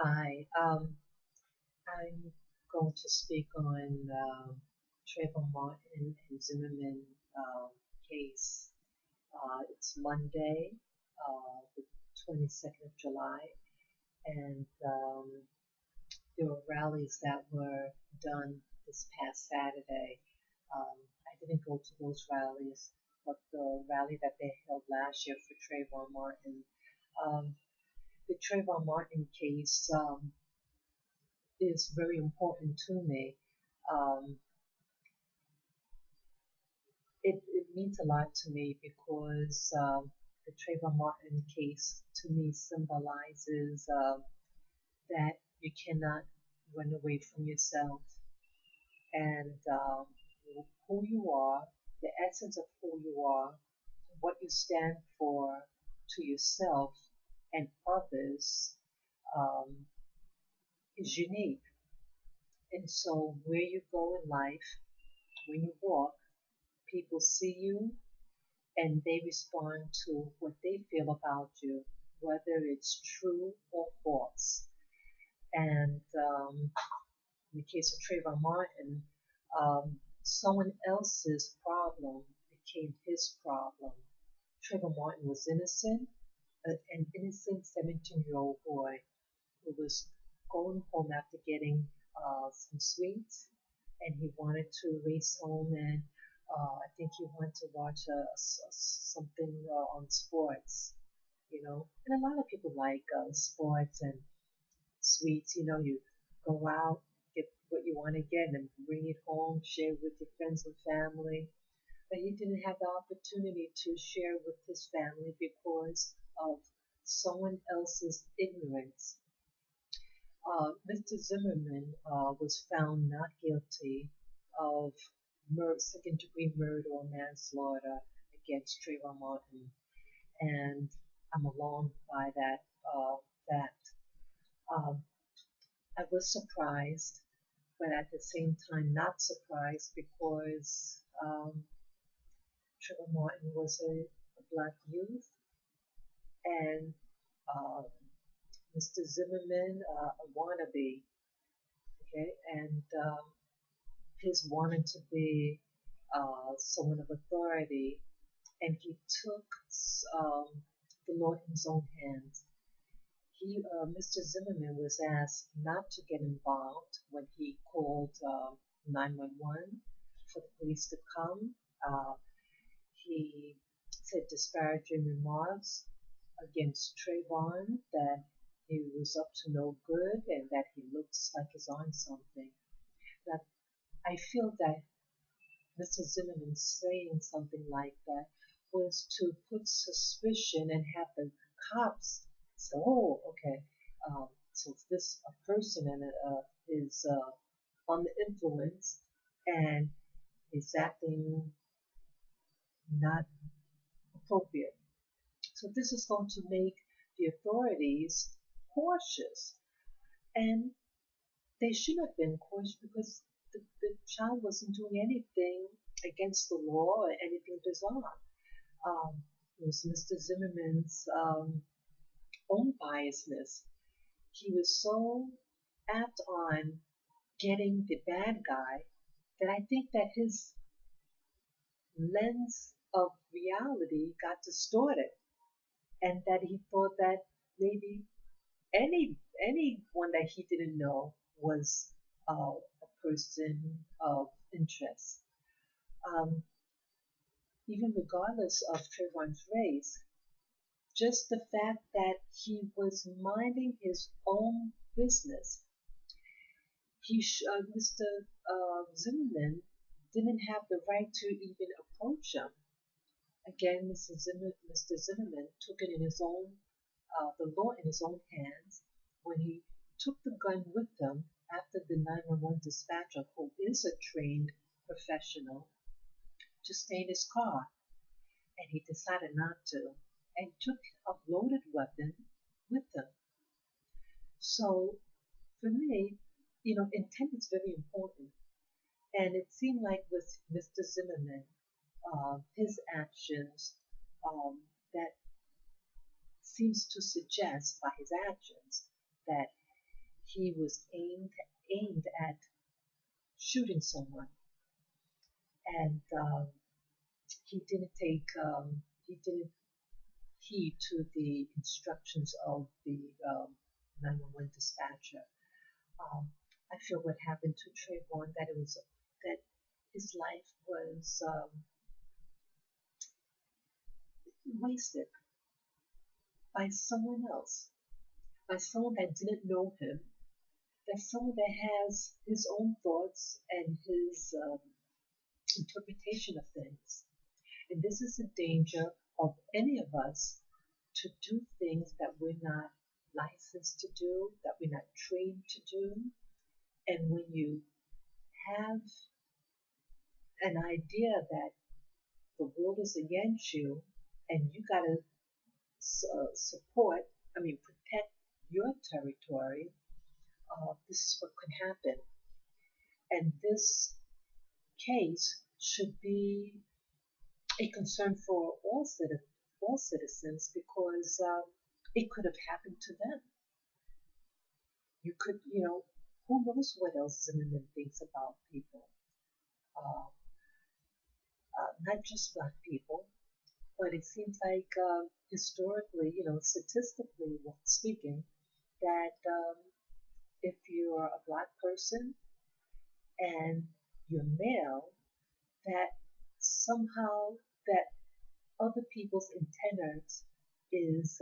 Hi, I'm going to speak on Trayvon Martin and Zimmerman case. It's Monday, the 22nd of July, and there were rallies that were done this past Saturday. I didn't go to those rallies, but the rally that they held last year for Trayvon Martin, um, the Trayvon Martin case. Is very important to me. Um, it means a lot to me because the Trayvon Martin case to me symbolizes that you cannot run away from yourself and who you are, the essence of who you are, what you stand for to yourself and others um, is unique. And so, where you go in life, when you walk, people see you and they respond to what they feel about you, whether it's true or false. And in the case of Trayvon Martin, someone else's problem became his problem. Trayvon Martin was innocent, an innocent 17-year-old boy who was going home after getting some sweets, and he wanted to race home, and I think he wanted to watch something on sports, you know. And a lot of people like sports and sweets. You know, you go out, get what you want to get, and bring it home, share with your friends and family. But he didn't have the opportunity to share with his family because of someone else's ignorance. Mr. Zimmerman was found not guilty of second-degree murder or manslaughter against Trayvon Martin, and I'm alarmed by that fact. Um, I was surprised, but at the same time not surprised because Trayvon Martin was a black youth, and uh, Mr. Zimmerman a wannabe. Okay, and his wanted to be someone of authority, and he took um, the law in his own hands. Mr. Zimmerman was asked not to get involved when he called 911 for the police to come. Uh, he said disparaging remarks against Trayvon, that he was up to no good and that he looks like he's on something. That I feel that Mr. Zimmerman saying something like that was to put suspicion and have the cops say, "Oh, okay, so this a person and is on the influence and is acting not appropriate." So this is going to make the authorities cautious, and they should have been cautious because the child wasn't doing anything against the law or anything bizarre. It was Mr. Zimmerman's own biasness. He was so apt on getting the bad guy that I think that his lens of reality got distorted, and that he thought that maybe anyone that he didn't know was a person of interest. Um, Even regardless of Trayvon's race, just the fact that he was minding his own business. Mr. Zimmerman didn't have the right to even approach him. Again, Mr. Zimmerman took it in his own, the law in his own hands when he took the gun with him after the 911 dispatcher, who is a trained professional, to stay in his car, and he decided not to, and took a loaded weapon with him. So for me, you know, intent is very important. And it seemed like with Mr. Zimmerman, his actions, that seems to suggest by his actions that he was aimed at shooting someone, and he didn't heed to the instructions of the 911 dispatcher. I feel what happened to Trayvon, that his life was wasted by someone else, by someone that didn't know him, that someone that has his own thoughts and his interpretation of things. And this is the danger of any of us to do things that we're not licensed to do, that we're not trained to do. And when you have an idea that the world is against you and you got to protect your territory, this is what could happen. And this case should be a concern for all citizens because it could have happened to them. You could, who knows what else Zimmerman thinks about people, uh, not just black people, but it seems like historically, statistically speaking, that if you're a black person and you're male, that somehow that other people's antennas is,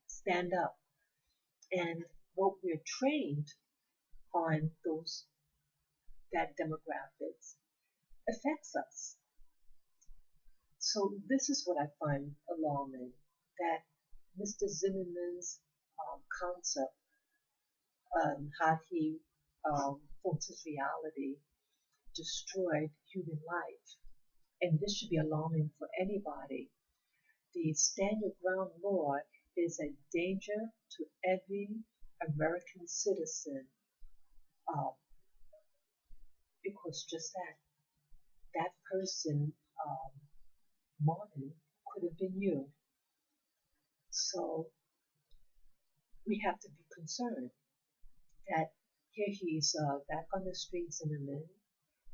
stand up. And what we're trained on that demographics affects us. So this is what I find alarming, that Mr. Zimmerman's concept, how he forms his reality, destroyed human life. And this should be alarming for anybody. The stand your ground law is a danger to every American citizen because just that person, Martin, could have been you. So we have to be concerned that here he's back on the streets in a minute.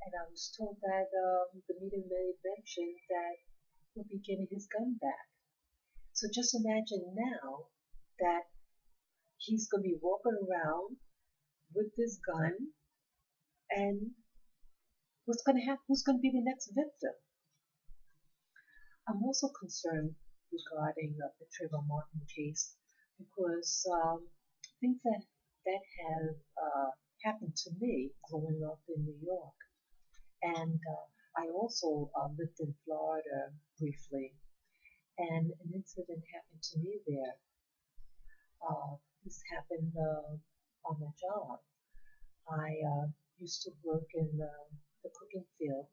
And I was told that the media may mention that he'll be getting his gun back. So just imagine now that he's going to be walking around with this gun, and what's going to happen? Who's going to be the next victim? I'm also concerned regarding the Trayvon Martin case because things that have happened to me growing up in New York, and I also lived in Florida briefly, and an incident happened to me there. This happened on my job. I used to work in the cooking field.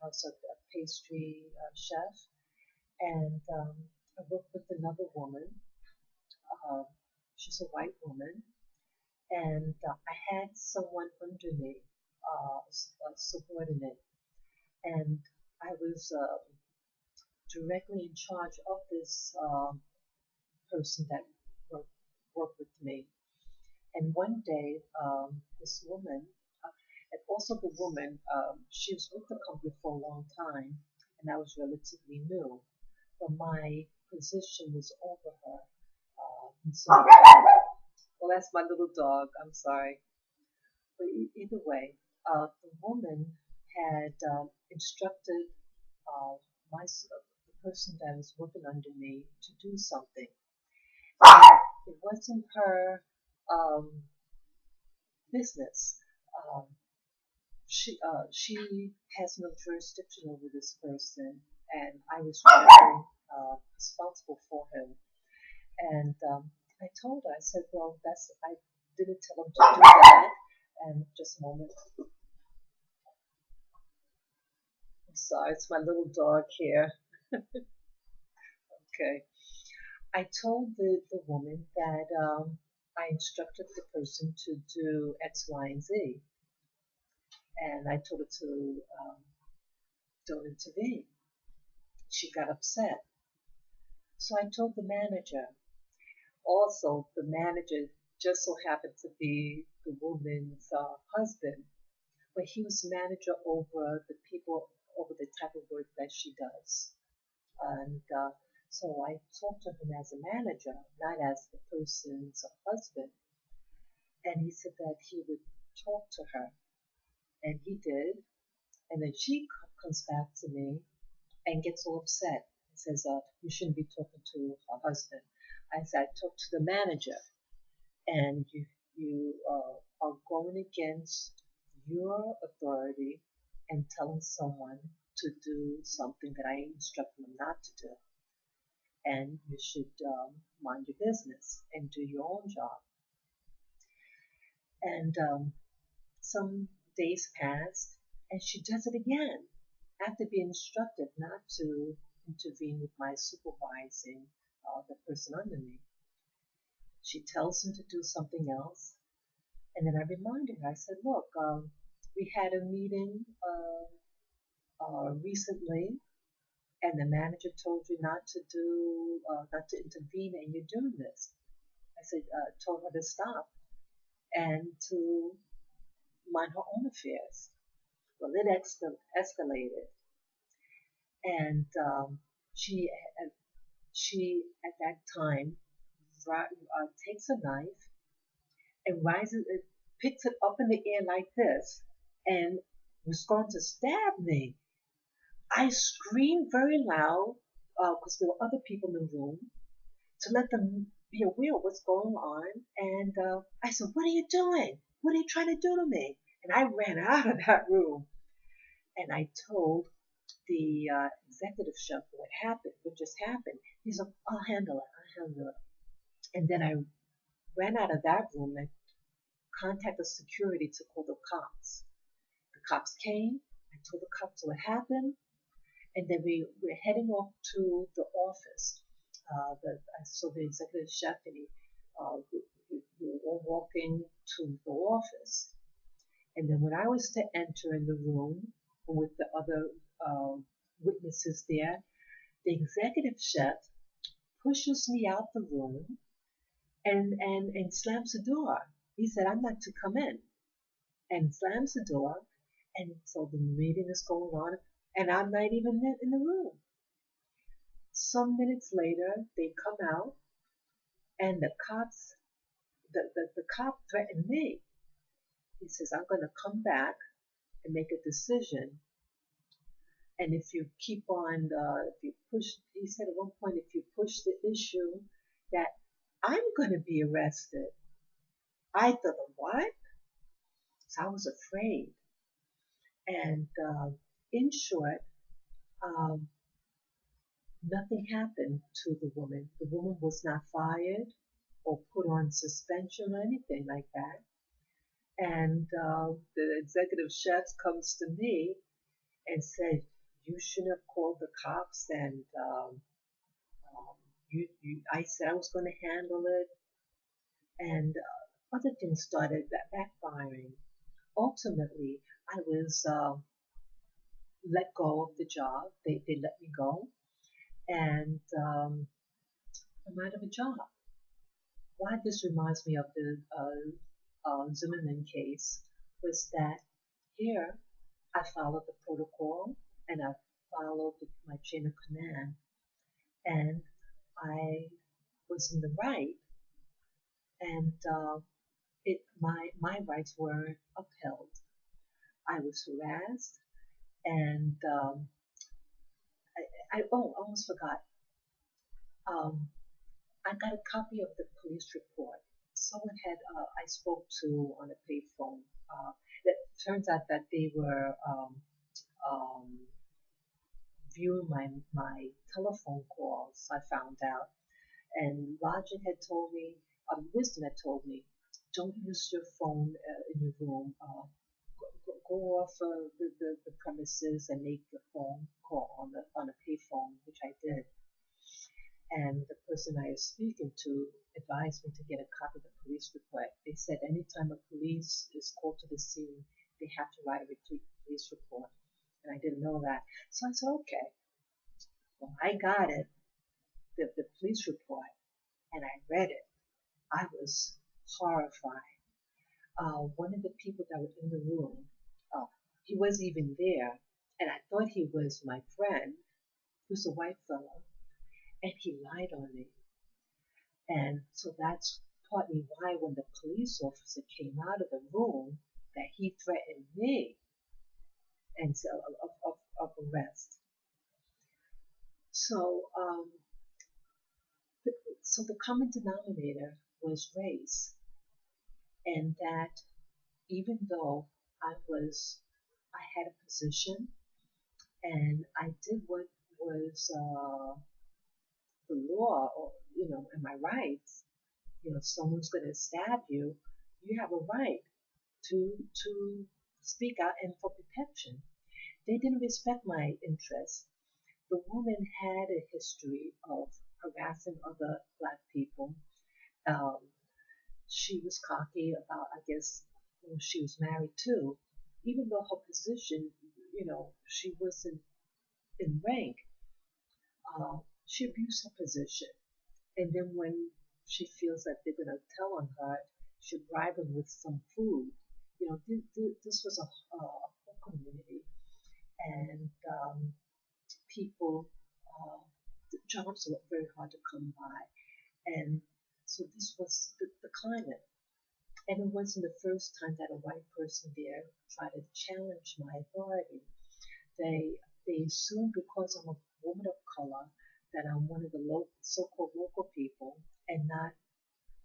I was a pastry chef, and I worked with another woman. Uh, she's a white woman, and I had someone under me, a subordinate, and I was directly in charge of this person that worked with me. And one day, this woman, and also the woman, she was with the company for a long time, and I was relatively new, but my position was over her. And so, well, that's my little dog. I'm sorry. But either way, the woman had instructed the person that was working under me to do something. And it wasn't her business. Um, she has no jurisdiction over this person, and I was really responsible for him. And I told her, I said, well, I didn't tell him to do that. And just a moment. I'm sorry, it's my little dog here. Okay. I told the woman that I instructed the person to do X, Y, and Z. And I told her to don't intervene. She got upset. So I told the manager, also the manager just so happened to be the woman's husband, but he was manager over the people, over the type of work that she does. And so I talked to him as a manager, not as the person's husband. And he said that he would talk to her, and he did. And then she comes back to me and gets all upset and says, "You shouldn't be talking to her husband." I said, "I talked to the manager, and you are going against your authority and telling someone to do something that I instructed them not to do, and you should mind your business and do your own job." And some days passed, and she does it again after being instructed not to intervene with my supervising the person under me. She tells him to do something else, and then I reminded her. I said, "Look, we had a meeting recently, and the manager told you not to intervene, and you're doing this." I said, told her to stop and to mind her own affairs. Well, it escalated, and she she at that time takes a knife and rises, it picks it up in the air like this, and was going to stab me. I screamed very loud because there were other people in the room to let them be aware of what's going on. And I said, "What are you doing? What are you trying to do to me?" And I ran out of that room, and I told the executive chef what just happened. He said, "I'll handle it. I'll handle it." And then I ran out of that room and contacted security to call the cops. The cops came. I told the cops what happened, and then we were heading off to the office. I saw the executive chef, and we were all walking to the office. And then when I was to enter in the room with the other witnesses there, the executive chef pushes me out the room and slams the door. He said, "I'm not to come in," and slams the door. And so the meeting is going on, and I'm not even in the room. Some minutes later, they come out, and the cop threatened me. He says, "I'm going to come back and make a decision. And if you keep on, if you push," he said at one point, "if you push the issue, that I'm going to be arrested." I thought, "What?" So I was afraid. And in short, um, nothing happened to the woman. The woman was not fired or put on suspension or anything like that. And the executive chef comes to me and said, "You shouldn't have called the cops." And um, I said I was going to handle it. And other things started backfiring. Ultimately, I was let go of the job. They let me go, and I'm out of a job. Why this reminds me of the Zimmerman case was that here I followed the protocol, and I followed my chain of command, and I was in the right, and my rights were upheld. I was harassed, and I almost forgot. Um, I got a copy of the police report. Someone had I spoke to on a payphone. It turns out that they were um, viewing my telephone calls. I found out, and Logic had told me, Wisdom had told me, "Don't use your phone in your room. Go off the premises and make the phone call on a payphone," which I did. And the person I was speaking to advised me to get a copy of the police report. They said anytime a police is called to the scene, they have to write a police report. And I didn't know that. So I said, "Okay." Well, I got it, the police report, and I read it. I was horrified. One of the people that were in the room, uh, he wasn't even there, and I thought he was my friend, who's a white fellow, and he lied on me. And so that's partly why when the police officer came out of the room, that he threatened me and so of arrest. So, so the common denominator was race, and that even though I had a position and I did what was the law, or and my rights. If someone's going to stab you, you have a right to speak out and for protection. They didn't respect my interests. The woman had a history of harassing other black people. Um, she was cocky about, I guess, who she was married to, even though her position, she wasn't in rank. She abused her position. And then when she feels that they're going to tell on her, she bribe them with some food. This was a whole community, and people, the jobs were very hard to come by. And so this was the climate. And it wasn't the first time that a white person there tried to challenge my authority. They they assume because I'm a woman of color that I'm one of the so-called local people and not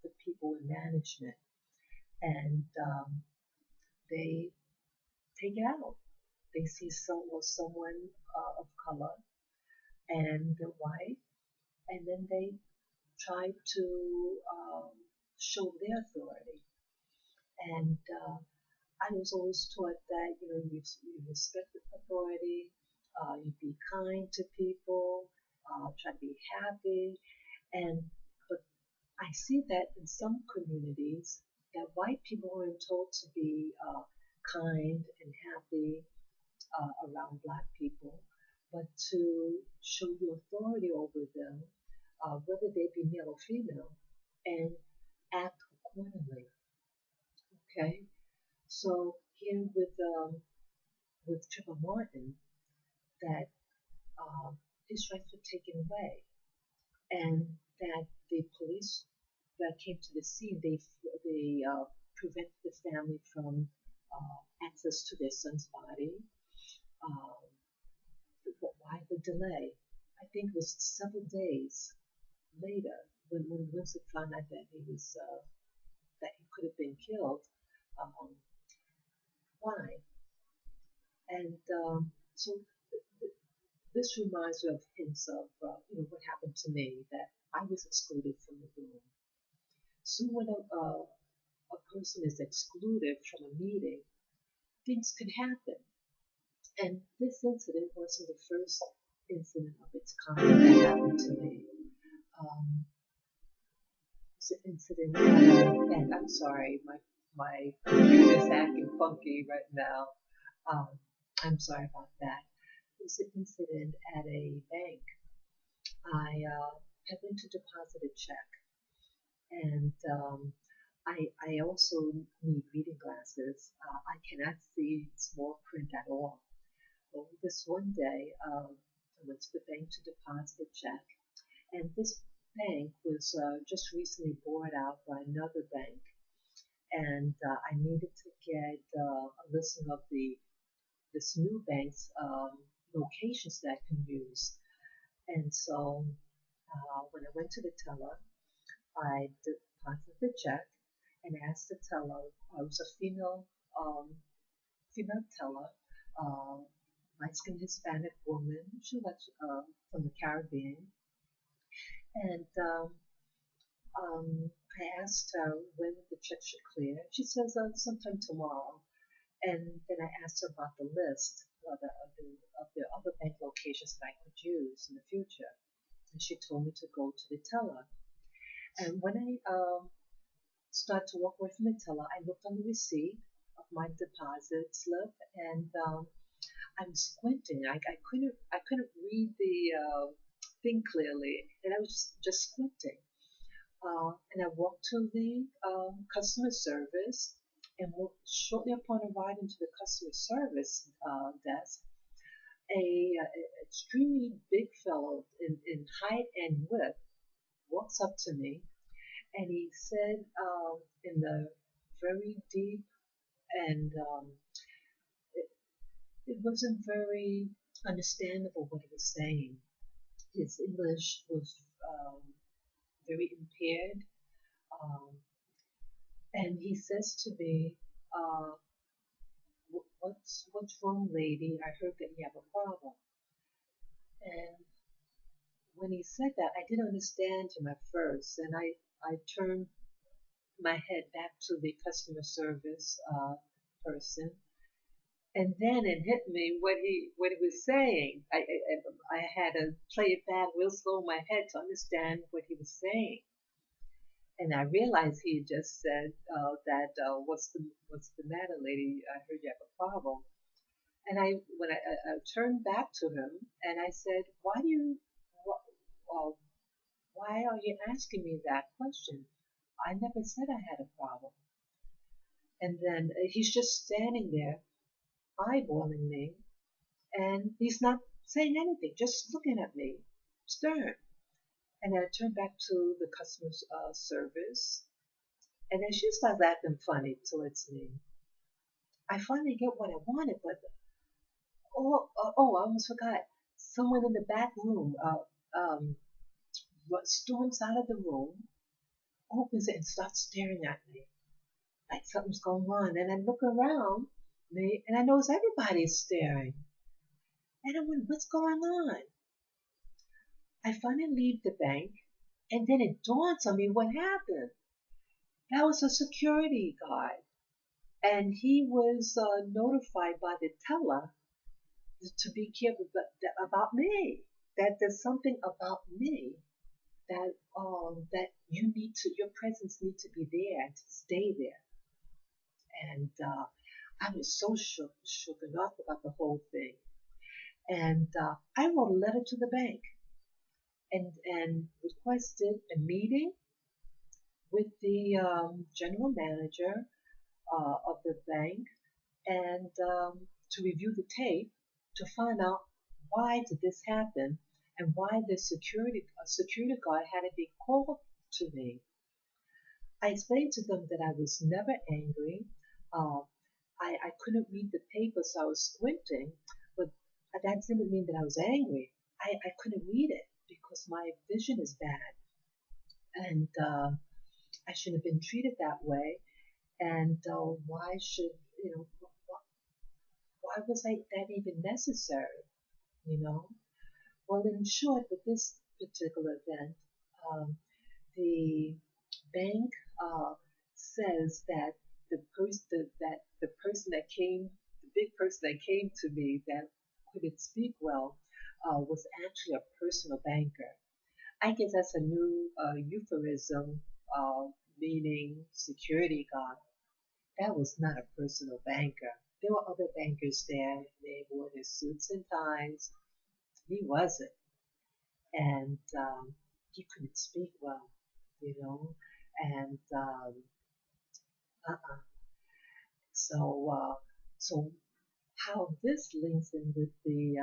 the people in management, and they take it out. They see someone of color and they're white, and then they try to show their authority. And I was always taught that you respect the authority, you be kind to people, try to be happy, and but I see that in some communities that white people aren't told to be kind and happy around black people, but to show your authority over them, whether they be male or female, and act accordingly. Okay, so here with Trevor Martin, that his rights were taken away, and that the police that came to the scene, they prevented the family from access to their son's body. Um, but why the delay? I think it was several days later when Winston found out that that he could have been killed. Um, why? And so this reminds me of hints of what happened to me, that I was excluded from the room. So when a person is excluded from a meeting, things can happen. And this incident wasn't the first incident of its kind that happened to me. Um, it's an incident and I'm sorry, my computer is acting funky right now. Um, I'm sorry about that. It was an incident at a bank. I had went to deposit a check, and I also need reading glasses. I cannot see small print at all. Well, this one day, I went to the bank to deposit a check, and this bank was just recently bought out by another bank, and I needed to get a listing of this new bank's locations that I can use. And so when I went to the teller, I deposited the check and asked the teller. I was a female teller, uh, light-skinned Hispanic woman. She was from the Caribbean, and I asked her when the check should clear. She says sometime tomorrow. And then I asked her about the list of the other bank locations that I could use in the future. And she told me to go to the teller. And when I started to walk away from the teller, I looked on the receipt of my deposit slip, and I'm squinting. I couldn't read the thing clearly, and I was just squinting. And I walked to the customer service, and shortly upon arriving to the customer service desk, a extremely big fellow in height and width walks up to me, and he said in the very deep and it, it wasn't very understandable what he was saying. His English was very impaired, um, and he says to me, uh, what's wrong, lady? I heard that you have a problem." And when he said that, I didn't understand him at first, and I turned my head back to the customer service person, and then it hit me what he was saying. I had to play it back real slow in my head to understand what he was saying, and I realized he had just said that what's the matter, lady? I heard you have a problem. And I turned back to him and I said, uh, why are you asking me that question? I never said I had a problem. And then he's just standing there eyeballing me, and he's not saying anything, just looking at me, stern. And I turned back to the customer service, and then she starts acting funny towards me. I finally get what I wanted, but I almost forgot. Someone in the back room um, storms out of the room, opens it, and starts staring at me like something's going on. And I look around me, and I notice everybody's staring. And I wonder, what's going on? I finally leave the bank, and then it dawns on me what happened. That was a security guard, and he was notified by the teller to be careful about me. That there's something about me that your presence need to be there and to stay there. And I was so shook up about the whole thing. And I wrote a letter to the bank and requested a meeting with the general manager of the bank and to review the tape to find out why did this happen and why the security guard had to be called to me. I explained to them that I was never angry. Uh, I couldn't read the paper, so I was squinting, but that didn't mean that I was angry. I couldn't read it because my vision is bad, and I shouldn't have been treated that way. And why should you know? Why was that even necessary? You know. Well, in short, with this particular event, um, the bank says that the person that came, the big person that came to me that couldn't speak well, was actually a personal banker. I guess that's a new euphemism, uh, meaning security guard. That was not a personal banker. There were other bankers there. They wore their suits and ties. He wasn't, and he couldn't speak well, you know, and uh-uh. So, so how this links in with the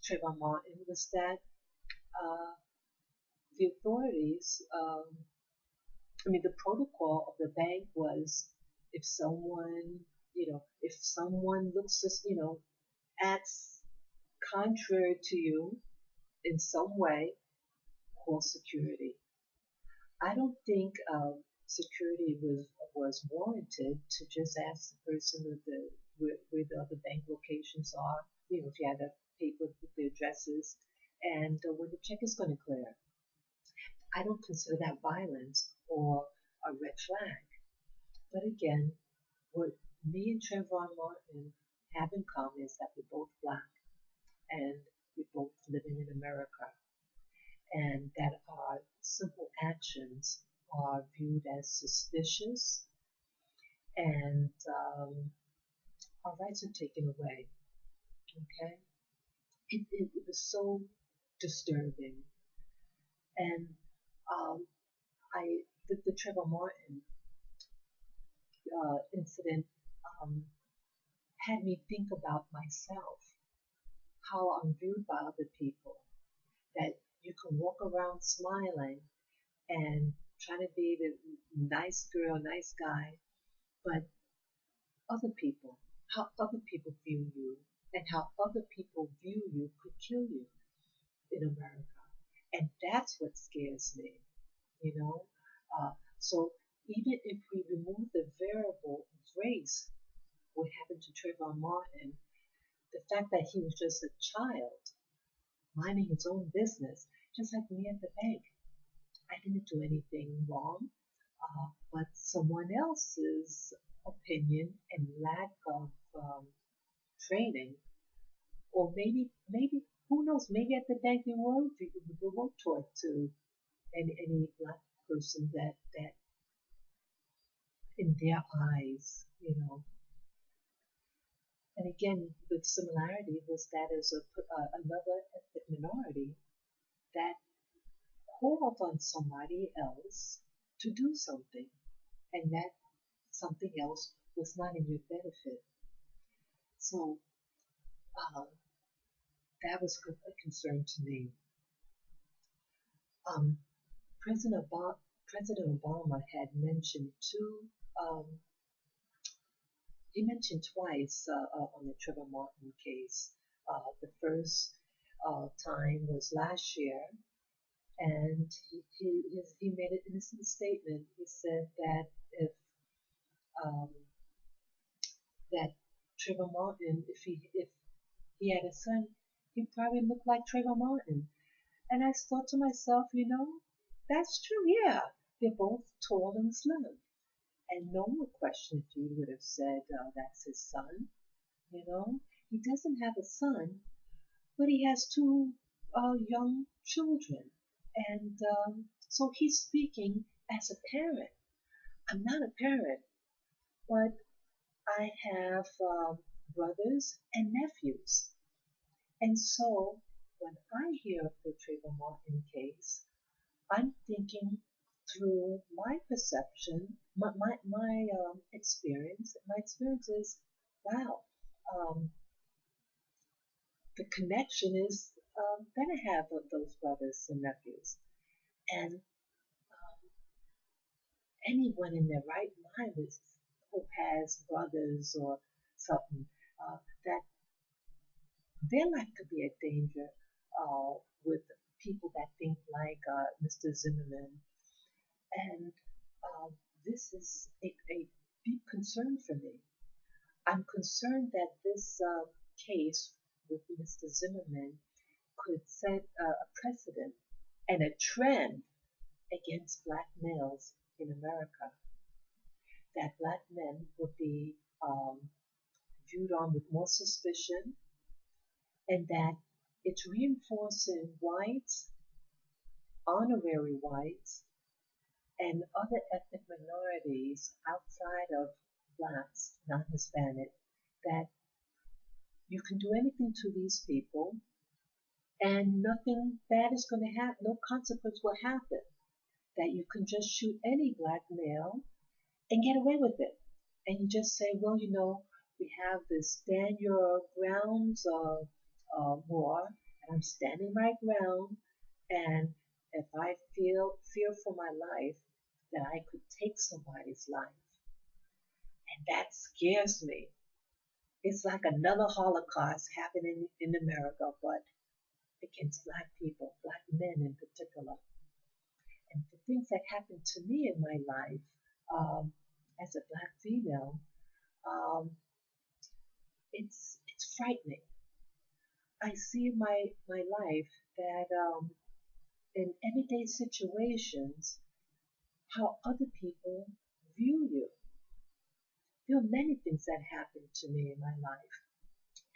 Trayvon Martin was that uh, the authorities, the protocol of the bank was if someone, if someone looks, acts contrary to you in some way, call security. I don't think security was warranted to just ask the person where the other bank locations are. If you had a paper with the addresses and when the check is going to clear. I don't consider that violence or a red flag. But again, what me and Trayvon Martin have in common is that we're both black and we're both living in America, and that our simple actions are viewed as suspicious and our rights are taken away. Okay? It was so disturbing. And um, I Trayvon Martin incident um, had me think about myself, how I'm viewed by other people. That you can walk around smiling and trying to be the nice girl, nice guy, but other people, how other people view you and how other people view you could kill you in America. And that's what scares me, you know? Uh, so even if we remove the variable of race, what happened to Trayvon Martin, the fact that he was just a child minding his own business, just like me at the bank. I didn't do anything wrong, but someone else's opinion and lack of training, or maybe who knows? Maybe at the bank they were taught to any black person that in their eyes, And again, the similarity was that as another ethnic minority that called on somebody else to do something, and that something else was not in your benefit. So uh, that was a concern to me. Um, President Obama had mentioned um, he mentioned twice on the Trevor Martin case. The first time was last year, and he made an innocent statement. He said that if um, that Trayvon Martin, if he had a son, he'd probably look like Trayvon Martin. And I thought to myself, that's true. Yeah, they're both tall and slim, and no one would question if he would have said that's his son. He doesn't have a son, but he has two young children, and so he's speaking as a parent. I'm not a parent, but I have brothers and nephews. And so when I hear of the Trayvon Martin case, I'm thinking through my perception, my experience. My experience is, wow, um, the connection is that I have of those brothers and nephews. And anyone in their right mind who has brothers or something, that their life could be a danger with people that think like Mr. Zimmerman. And this is a deep concern for me. I'm concerned that this case with Mr. Zimmerman could set a precedent and a trend against black males in America, that black men would be viewed on with more suspicion, and that it's reinforcing whites, honorary whites, and other ethnic minorities outside of blacks, non Hispanic, that you can do anything to these people and nothing bad is going to happen, no consequence will happen. That you can just shoot any black male and get away with it. And you just say, well, we have this stand your grounds war, and I'm standing my ground, and if I feel fear for my life, that I could take somebody's life. And that scares me. It's like another Holocaust happening in America, but against black people, black men in particular. And the things that happened to me in my life as a black female, um, it's frightening. I see my life that in everyday situations, how other people view you. There are many things that happened to me in my life,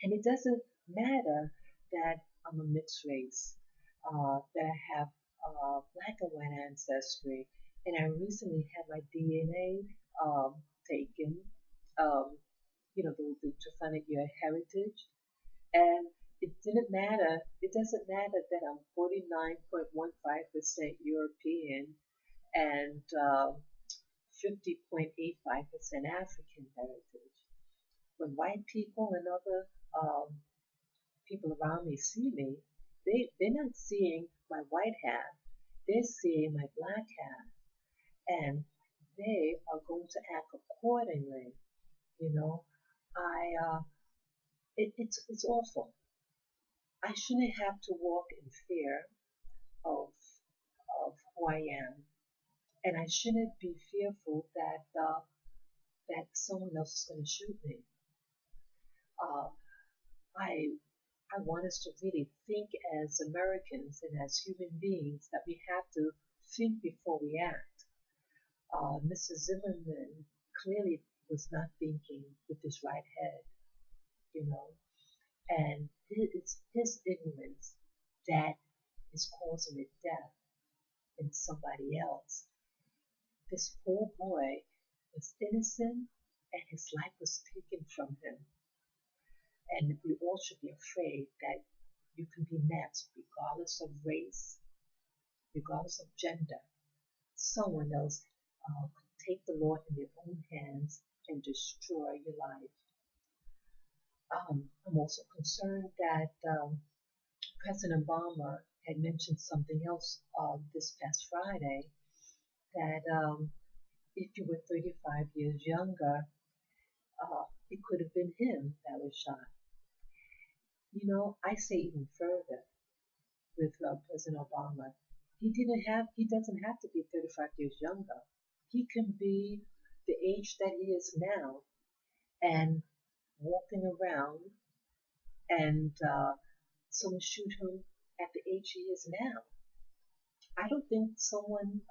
and it doesn't matter that I'm a mixed race, that I have black and white ancestry, and I recently had my DNA taken, um, to find out your heritage. And it didn't matter. It doesn't matter that I'm 49.15% European and 50.85% African heritage. When white people and other people around me see me, they're not seeing my white hat, they're seeing my black hat, and they are going to act accordingly. You know, it's awful. I shouldn't have to walk in fear of, of who I am, and I shouldn't be fearful that someone else is going to shoot me. Uh, I I want us to really think as Americans and as human beings that we have to think before we act. Mr. Zimmerman clearly was not thinking with his right head, you know, and it's his ignorance that is causing the death in somebody else. This poor boy was innocent and his life was taken from him. And we all should be afraid that you can be met regardless of race, regardless of gender. Someone else could take the law in their own hands and destroy your life. I'm also concerned that President Obama had mentioned something else this past Friday that if you were 35 years younger, it could have been him that was shot. You know, I say even further with President Obama. He doesn't have to be 35 years younger. He can be the age that he is now and walking around and someone shoot him at the age he is now. I don't think someone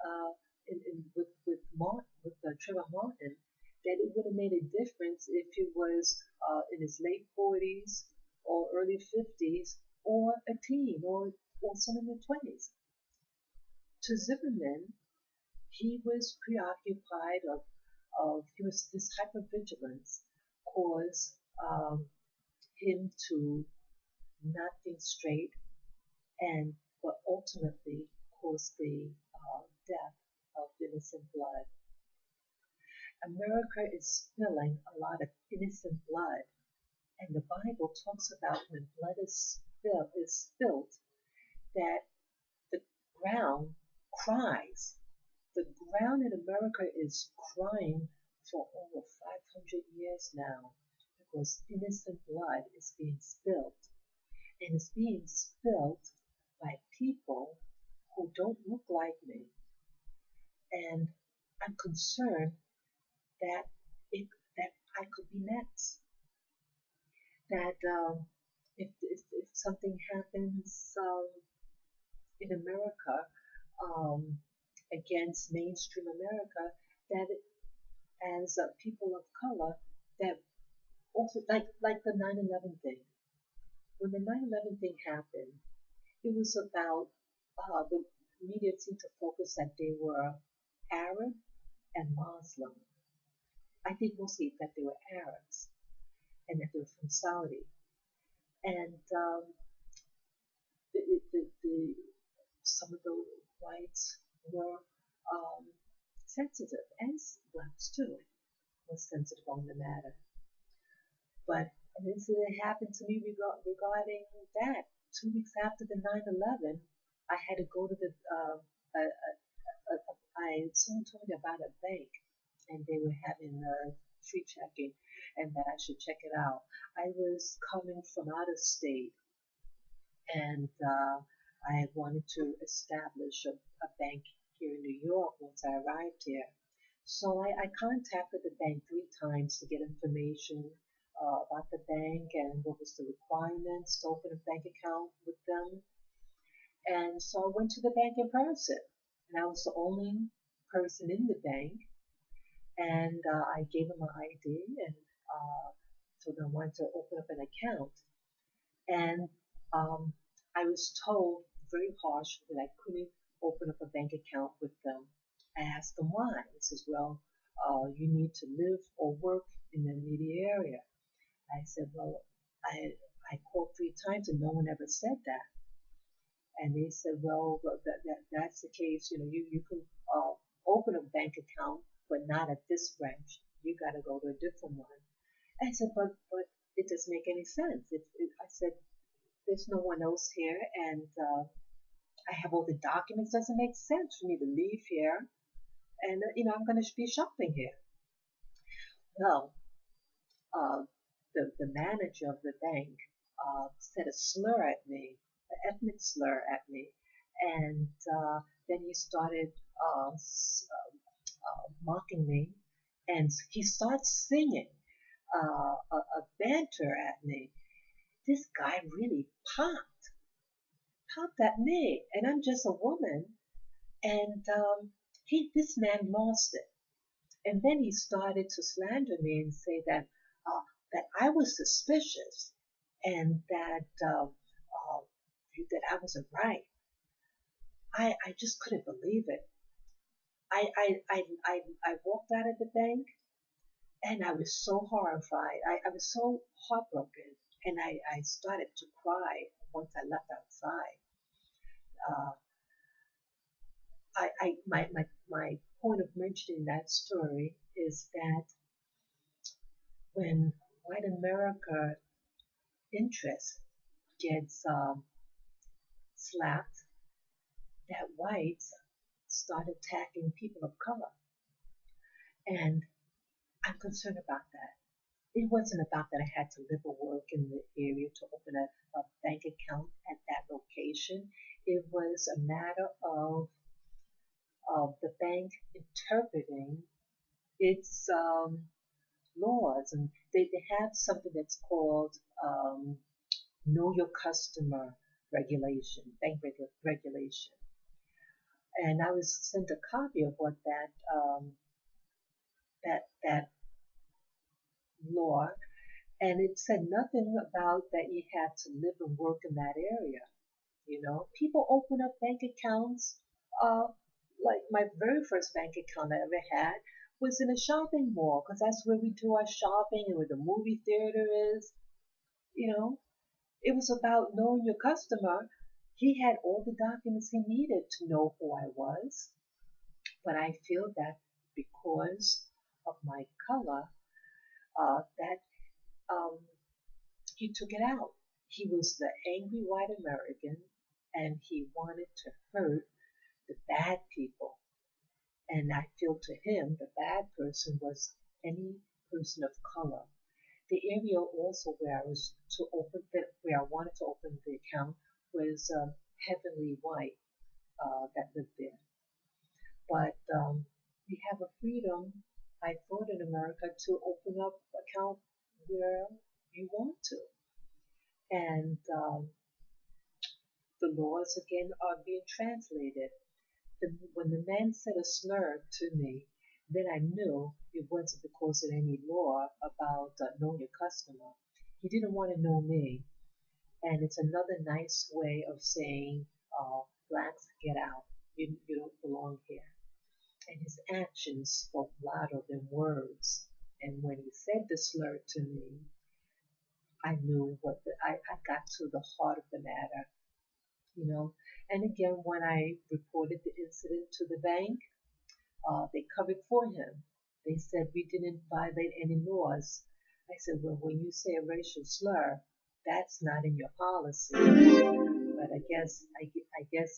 with Trayvon Martin that it would have made a difference if he was in his late 40s or early 50s or a teen or someone in the 20s. To Zimmerman, he was preoccupied of he was this hypervigilance caused him to not think straight and what ultimately caused the death of innocent blood. America is spilling a lot of innocent blood, and the Bible talks about when blood is spilled that the ground cries. The ground in America is crying for over 500 years now because innocent blood is being spilled. And it's being spilled by people who don't look like me. And I'm concerned that it, that I could be next. That if something happens in America against mainstream America, that as people of color, that also like the 9/11 thing. When the 9/11 thing happened, it was about the media seemed to focus that they were Arab and Muslim. I think mostly that they were Arabs and that they were from Saudi. And the some of the whites were um, sensitive, and blacks too were sensitive on the matter. But an incident happened to me regarding that. 2 weeks after the 9/11, I had to go to the. Someone told me about a bank, and they were having free checking, and that I should check it out. I was coming from out of state, and I wanted to establish a bank here in New York once I arrived here. So I contacted the bank 3 times to get information about the bank and what was the requirements to open a bank account with them. And so I went to the bank in person, and I was the only person in the bank. And I gave them my ID and told them I wanted to open up an account. And um, I was told very harsh that I couldn't open up a bank account with them. I asked them why. He says, well, you need to live or work in the immediate area. I said, well, I called 3 times and no one ever said that. And they said, well, that's the case. You know, you can open a bank account, but but not at this branch. You got to go to a different one. I said, but it doesn't make any sense. I said, there's no one else here, and I have all the documents. Doesn't make sense for me to leave here, and I'm going to be shopping here. Well, uh, the manager of the bank said a slur at me, an ethnic slur at me, and then he started mocking me, and he starts singing a banter at me. This guy really popped at me, and I'm just a woman, and this man lost it. And then he started to slander me and say that I was suspicious and that I wasn't right. I just couldn't believe it. I walked out of the bank and I was so horrified. I was so heartbroken, and I started to cry once I left outside. Uh, my point of mentioning that story is that when white America interest gets slapped, that whites start attacking people of color. And I'm concerned about that. It wasn't about that I had to live or work in the area to open a bank account at that location. It was a matter of the bank interpreting its laws. And they have something that's called know your customer regulation, regulation. And I was sent a copy of what that law, and it said nothing about that you had to live and work in that area. People open up bank accounts. Uh, like my very first bank account I ever had was in a shopping mall because that's where we do our shopping and where the movie theater is. You know, it was about knowing your customer. He had all the documents he needed to know who I was, but I feel that because of my color, that um, he took it out. He was the angry white American, and he wanted to hurt the bad people. And I feel to him, the bad person was any person of color. The area also where where I wanted to open the account was heavily white that lived there. But we have a freedom, I thought, in America to open up account where you want to. And the laws again are being translated. When the man said a slur to me, then I knew it wasn't because of any law about know your customer. He didn't want to know me. And it's another nice way of saying, blacks, get out. You don't belong here. And his actions spoke louder than words. And when he said the slur to me, I knew I got to the heart of the matter, you know. And again, when I reported the incident to the bank, they covered for him. They said we didn't violate any laws. I said, well, when you say a racial slur, that's not in your policy. But I guess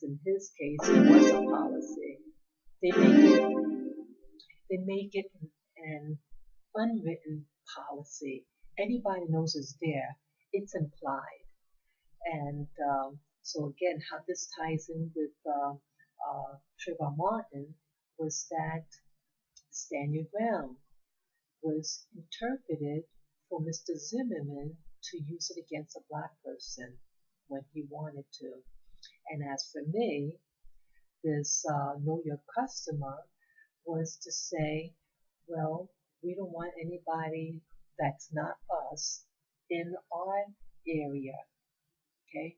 in his case, it was a policy. They make it, they make it an unwritten policy. Anybody knows it's there. It's implied. And so again, how this ties in with Trayvon Martin was that stand your ground was interpreted for Mr. Zimmerman to use it against a black person when he wanted to. And as for me, this know your customer was to say, well, we don't want anybody that's not us in our area. Okay,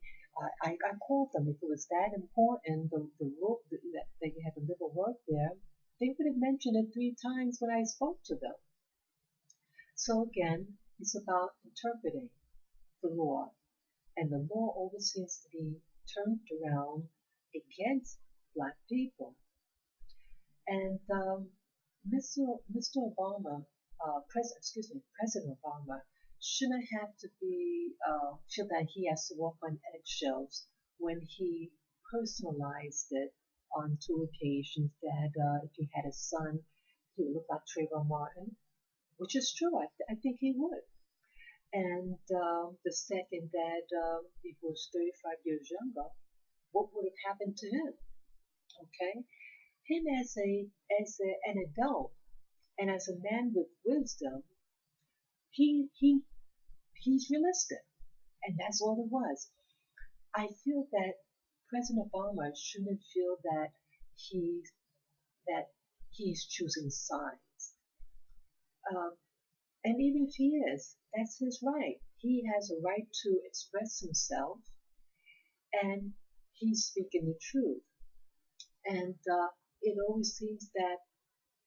I called them. If it was that important, the rule that you had to live or work there, they would have mentioned it 3 times when I spoke to them. So again, it's about interpreting the law, and the law always seems to be turned around against black people. And Mr. Obama, President Obama, shouldn't have to feel that he has to walk on eggshells when he personalized it on two occasions that if he had a son, he would look like Trayvon Martin, which is true. I think he would. And the second that he was 35 years younger, what would have happened to him? Okay, him an adult and as a man with wisdom, he he's realistic, and that's all it was. I feel that President Obama shouldn't feel he's that he's choosing sides. Um, and even if he is, that's his right. He has a right to express himself, and he's speaking the truth. And it always seems that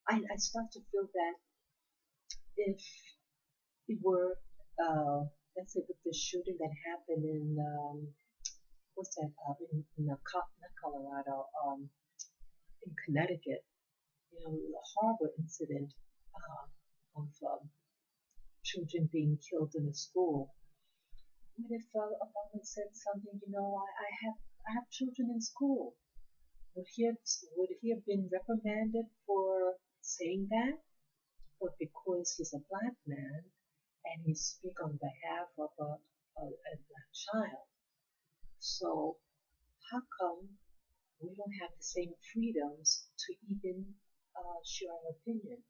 I start to feel that if it were, let's say, with the shooting that happened in what's that? Not Colorado, in Connecticut. The horrible incident of children being killed in a school. What if Obama said something? I have children in school. Would he have been reprimanded for saying that? But because he's a black man and he speak on behalf of a black child, so how come we don't have the same freedoms to even share our opinion?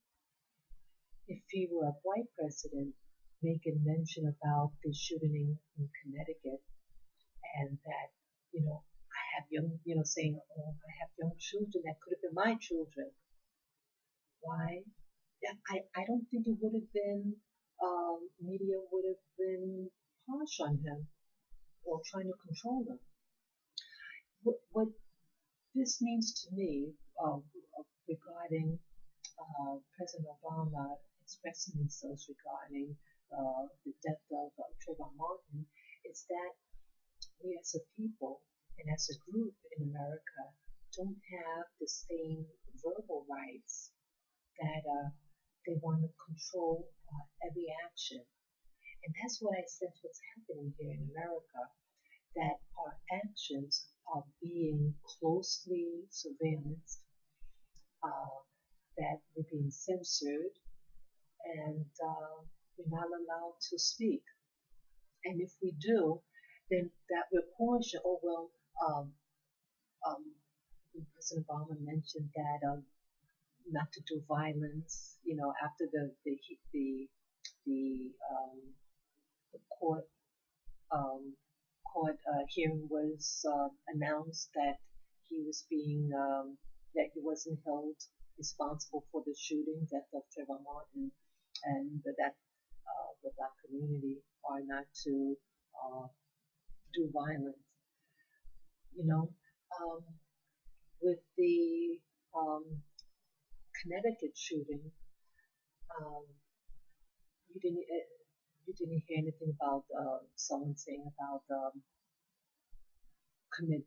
If he were a white president making mention about the shooting in Connecticut and that, I have young, saying, oh, I have young children that could have been my children. Why? Yeah, I don't think it would have been, media would have been harsh on him or trying to control him. What this means to me regarding President Obama expressing himself regarding the death of Trayvon Martin is that we as a people and as a group in America don't have the same verbal rights that they want to control every action. And that's what I sense what's happening here in America, that our actions are being closely surveillanced, uh, that we're being censored, and we're not allowed to speak. And if we do, then that will caution, oh, well, um, um, President Obama mentioned that not to do violence, after the, the um, court hearing was announced that he was being that he wasn't held responsible for the shooting, death of Trayvon Martin, and that the black community are not to uh, do violence. You know, um, with the Connecticut shooting, um, you didn't hear anything about someone saying about commit,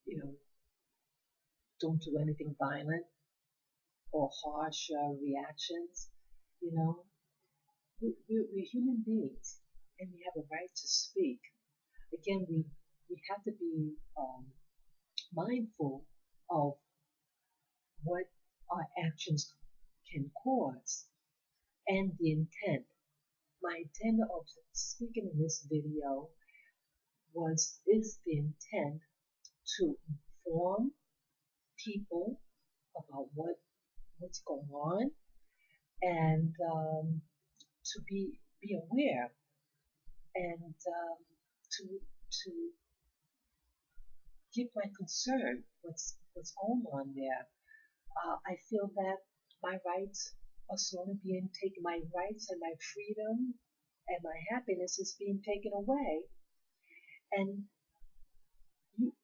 you know, don't do anything violent or harsh reactions. You know, we're human beings and we have a right to speak. Again, we have to be mindful of what our actions can cause and the intent. My intent of speaking in this video is the intent to inform people about what's going on and to be aware and to to give my concern what's going on there. I feel that my rights are slowly being taken. My rights and my freedom and my happiness is being taken away, and you,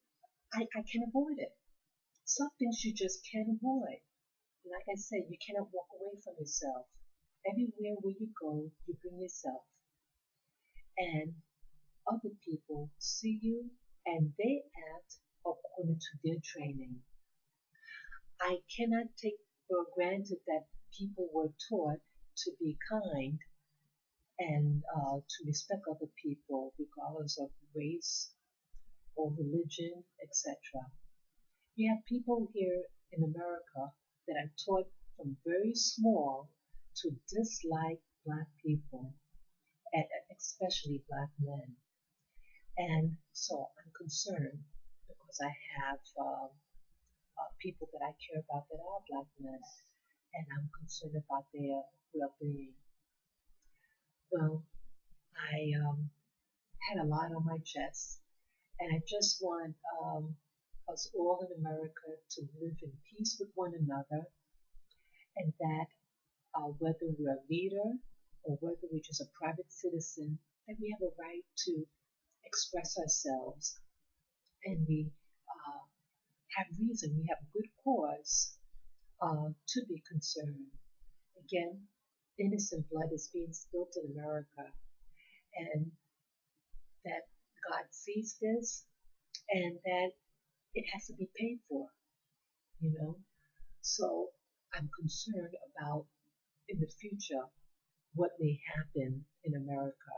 I can avoid it. Some things you just can't avoid. Like I said, you cannot walk away from yourself. Everywhere where you go, you bring yourself, and other people see you and they act according to their training. I cannot take Well, granted that people were taught to be kind and to respect other people regardless of race or religion, etc. You have people here in America that are taught from very small to dislike black people, and especially black men. And so I'm concerned because I have people that I care about that are black men, and I'm concerned about their well-being. Well, I had a lot on my chest, and I just want us all in America to live in peace with one another, and that whether we're a leader or whether we're just a private citizen, that we have a right to express ourselves, and we uh, have reason, we have good cause to be concerned. Again, innocent blood is being spilled in America, and that God sees this, and that it has to be paid for, you know. So I'm concerned about in the future what may happen in America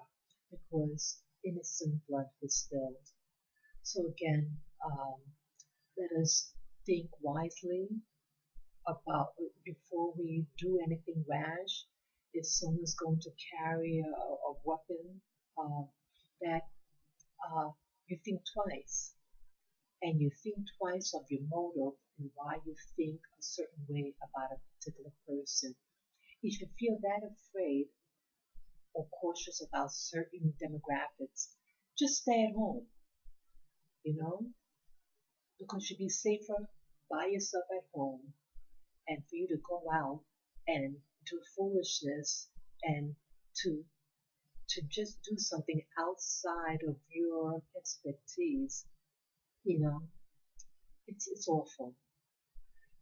because innocent blood was spilled. So again, let us think wisely about before we do anything rash. If someone's going to carry a weapon, uh, that you think twice, and you think twice of your motive and why you think a certain way about a particular person. If you feel that afraid or cautious about certain demographics, just stay at home, you know, because you'd be safer by yourself at home and for you to go out and do foolishness and to to just do something outside of your expertise, you know, it's awful.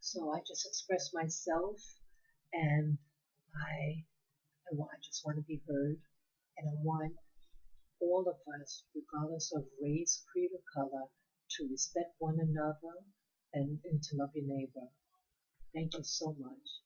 So I just express myself and I I just want to be heard and I want all of us, regardless of race, creed, or color, to respect one another and to love your neighbor. Thank you so much.